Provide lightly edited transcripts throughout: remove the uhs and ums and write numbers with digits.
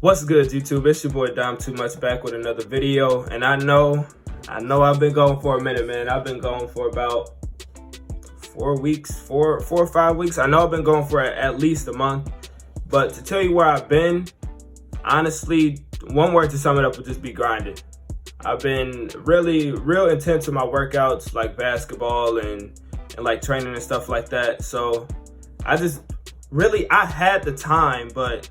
What's good, YouTube? It's your boy Dom Too Much back with another video, and I know I've been going for a minute, man. I've been going for about 4 weeks, four or 5 weeks. I know I've been going for at least a month, but to tell you where I've been, honestly, one word to sum it up would just be grinding. I've been real intense with my workouts, like basketball and like training and stuff like that. So I had the time, but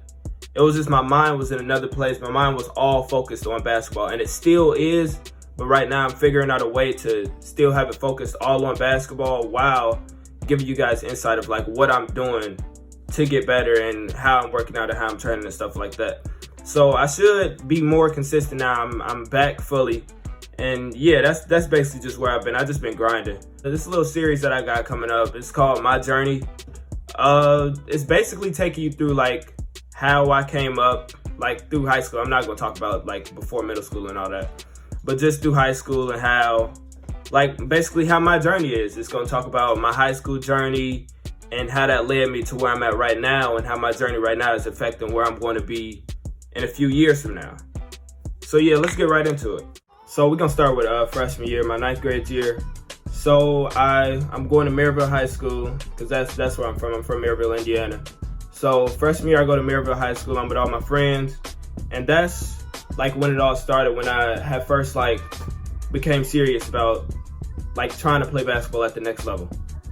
it was just my mind was in another place. My mind was all focused on basketball, and it still is. But right now, I'm figuring out a way to still have it focused all on basketball while giving you guys insight of like what I'm doing to get better and how I'm working out and how I'm training and stuff like that. So I should be more consistent now. I'm back fully, and yeah, that's basically just where I've been. I've just been grinding. This little series that I got coming up, it's called My Journey. It's basically taking you through like how I came up, like through high school. I'm not gonna talk about like before middle school and all that, but just through high school and how, like basically how my journey is. It's gonna talk about my high school journey and how that led me to where I'm at right now, and how my journey right now is affecting where I'm going to be in a few years from now. So yeah, let's get right into it. So we're gonna start with freshman year, my 9th grade year. So I'm going to Maryville High School because that's where I'm from. I'm from Maryville, Indiana. So freshman year, I go to Maryville High School. I'm with all my friends, and that's like when it all started. When I had first like became serious about like trying to play basketball at the next level.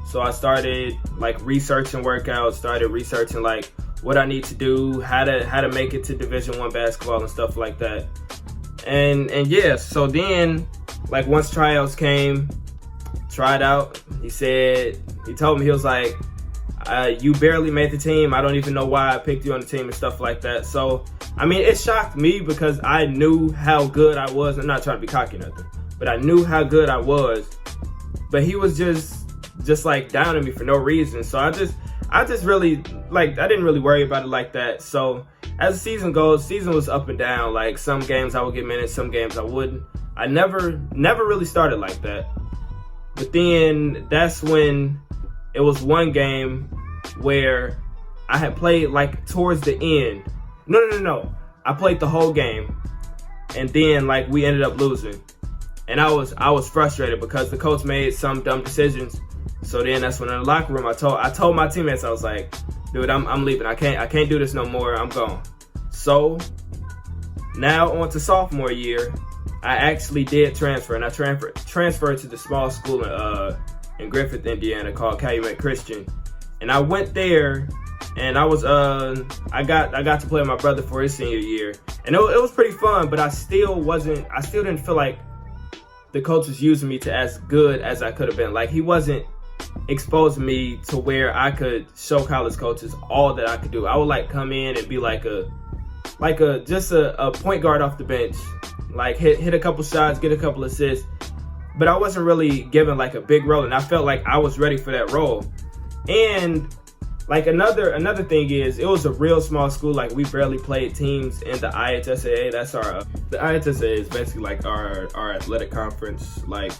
So I started like researching workouts, started researching like what I need to do, how to make it to Division I basketball and stuff like that. And yeah, so then like once tryouts came, tried out, he told me, he was like, you barely made the team. I don't even know why I picked you on the team and stuff like that. So, I mean, it shocked me because I knew how good I was. I'm not trying to be cocky or nothing, but I knew how good I was. But he was just like down on me for no reason. So I just really, like, I didn't really worry about it like that. So as the season goes, season was up and down. Like some games I would get minutes, some games I wouldn't. I never really started like that. But then that's when it was one game where I had played like towards the end. No. I played the whole game, and then like we ended up losing, and I was frustrated because the coach made some dumb decisions. So then that's when in the locker room I told my teammates, I was like, dude, I'm leaving. I can't do this no more. I'm gone. So now on to sophomore year, I actually did transfer, and I transferred to the small school in Griffith, Indiana called Calumet Christian. And I went there, and I got to play with my brother for his senior year. And it was pretty fun, but I still didn't feel like the coach was using me to as good as I could have been. Like he wasn't exposing me to where I could show college coaches all that I could do. I would like come in and be like a point guard off the bench, like hit a couple shots, get a couple assists. But I wasn't really given like a big role, and I felt like I was ready for that role. And like another thing is, it was a real small school. Like we barely played teams in the IHSAA. The IHSAA is basically like our athletic conference, like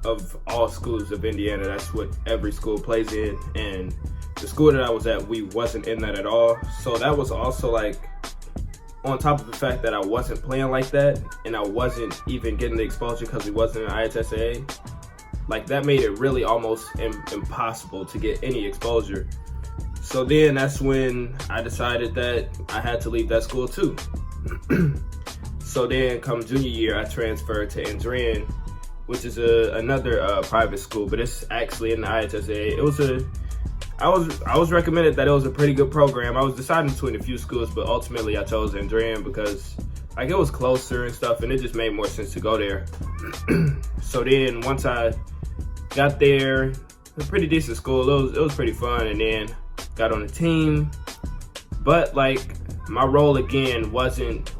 of all schools of Indiana. That's what every school plays in. And the school that I was at, we wasn't in that at all. So that was also like, on top of the fact that I wasn't playing like that, and I wasn't even getting the exposure because we wasn't in IHSAA, like that made it really almost impossible to get any exposure. So then that's when I decided that I had to leave that school too. So then come junior year, I transferred to Andrian, which is another private school, but it's actually in the IHSAA. I was recommended that it was a pretty good program. I was deciding between a few schools, but ultimately I chose Andrian because like it was closer and stuff, and it just made more sense to go there. So then once I got there, it was a pretty decent school. It was pretty fun, and then got on the team. But like my role again wasn't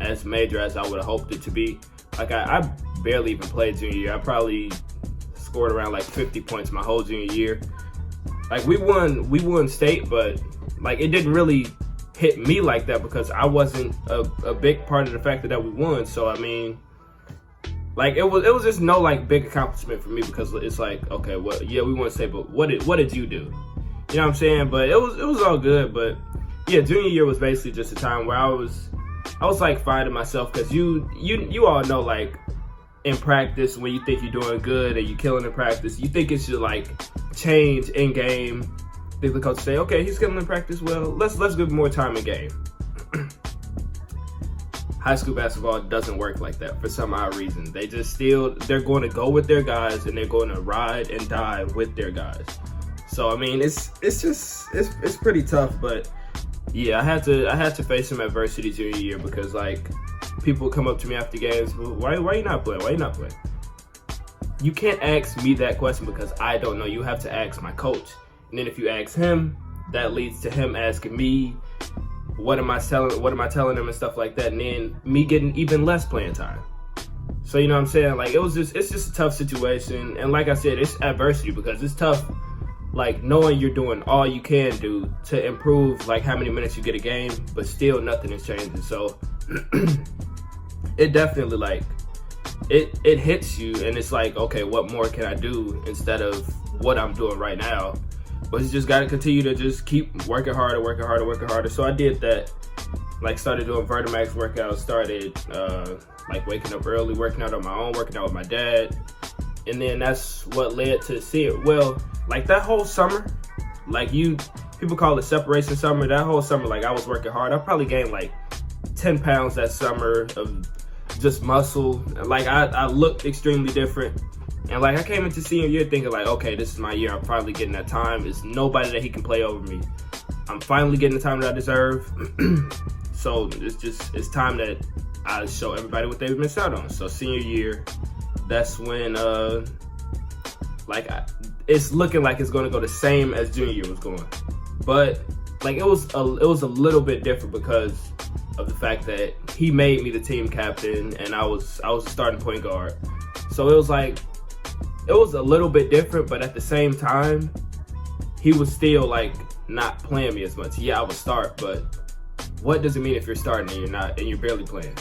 as major as I would have hoped it to be. Like I barely even played junior year. I probably scored around like 50 points my whole junior year. Like we won state, but like it didn't really hit me like that because I wasn't a big part of the fact that we won. So I mean, like it was just no like big accomplishment for me because it's like, okay, well, yeah, we won state, but what did you do? You know what I'm saying? But it was all good. But yeah, junior year was basically just a time where I was like finding myself, because you all know, like, in practice, when you think you're doing good and you're killing in practice, you think it should like change in game. The coach say, okay, he's killing in practice, well, let's give him more time in game. High school basketball doesn't work like that for some odd reason. They're going to go with their guys, and they're going to ride and die with their guys. So I mean, it's pretty tough. But yeah, I had to face some adversity junior year, because like people come up to me after games, why you not playing? Why you not playing? You can't ask me that question, because I don't know. You have to ask my coach, and then if you ask him, that leads to him asking me, what am I telling them and stuff like that, and then me getting even less playing time. So you know what I'm saying? Like, it's just a tough situation, and like I said, it's adversity, because it's tough, like, knowing you're doing all you can do to improve like how many minutes you get a game, but still nothing is changing. So it definitely, like, it hits you, and it's like, okay, what more can I do instead of what I'm doing right now? But you just got to continue to just keep working harder. So I did that. Like, started doing Vertimax workouts, started like waking up early, working out on my own, working out with my dad. And then that's what led to seeing, well, like that whole summer, like people call it separation summer. That whole summer, like, I was working hard. I probably gained like 10 pounds that summer of just muscle. Like, I looked extremely different. And like, I came into senior year thinking like, okay, this is my year. I'm finally getting that time. There's nobody that he can play over me. I'm finally getting the time that I deserve. So it's time that I show everybody what they've missed out on. So senior year, that's when it's looking like it's going to go the same as junior year was going. But like, it was a little bit different because of the fact that he made me the team captain, and I was a starting point guard. So it was like, it was a little bit different, but at the same time, he was still like not playing me as much. Yeah, I would start, but what does it mean if you're starting and you're barely playing?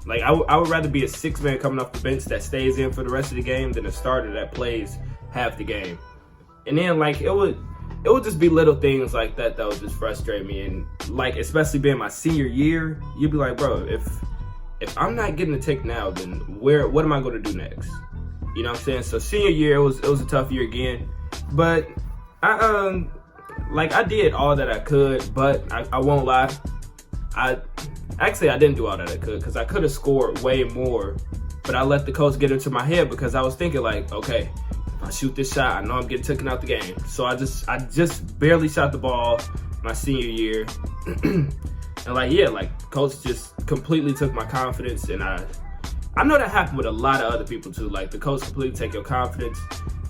Like, I would rather be a 6-man coming off the bench that stays in for the rest of the game than a starter that plays half the game. And then like, it would just be little things like that would just frustrate me. And like, especially being my senior year, you'd be like, bro, if I'm not getting a tick now, then what am I going to do next? You know what I'm saying? So senior year, it was a tough year again, but I did all that I could, but I won't lie. I didn't do all that I could, because I could have scored way more, but I let the coach get into my head, because I was thinking like, okay, if I shoot this shot, I know I'm getting taken out the game. So I just barely shot the ball my senior year. And like, yeah, like, coach just completely took my confidence, and I know that happened with a lot of other people too. Like, the coach completely take your confidence.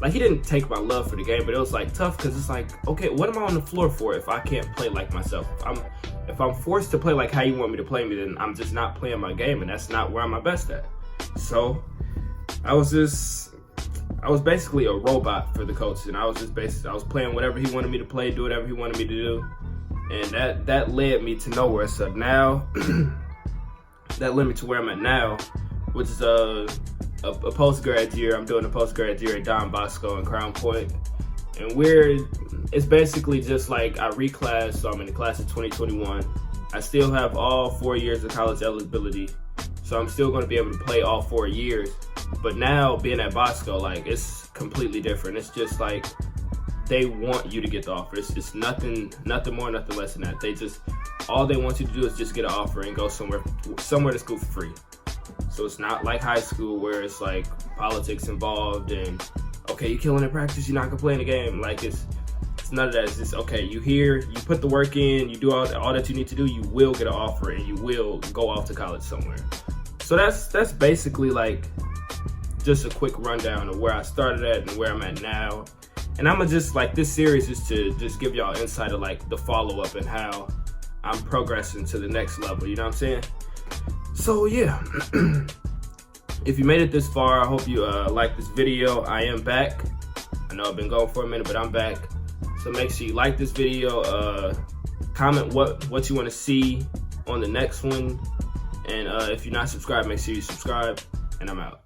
Like, he didn't take my love for the game, but it was like tough, because it's like, okay, what am I on the floor for if I can't play like myself? If I'm forced to play like how you want me to play me, then I'm just not playing my game, and that's not where I'm my best at. So I was basically a robot for the coach, and I was playing whatever he wanted me to play, do whatever he wanted me to do, and that led me to nowhere. So now that led me to where I'm at now, which is a post-grad year. I'm doing a post-grad year at Don Bosco in Crown Point. And it's basically just like I reclassed, so I'm in the class of 2021. I still have all 4 years of college eligibility, so I'm still going to be able to play all 4 years. But now, being at Bosco, like, it's completely different. It's just like, they want you to get the offer. It's nothing more, nothing less than that. All they want you to do is just get an offer and go somewhere to school for free. So it's not like high school where it's like politics involved and, okay, you're killing in practice, you're not gonna play in the game. Like, it's none of that. It's just, okay, you here, you put the work in, you do all that you need to do, you will get an offer and you will go off to college somewhere. So that's basically like just a quick rundown of where I started at and where I'm at now. And I'm gonna just, like, this series is to just give y'all insight of like the follow-up and how I'm progressing to the next level, you know what I'm saying? So yeah, if you made it this far, I hope you like this video. I am back. I know I've been gone for a minute, but I'm back. So make sure you like this video, comment what you want to see on the next one, and if you're not subscribed, make sure you subscribe, and I'm out.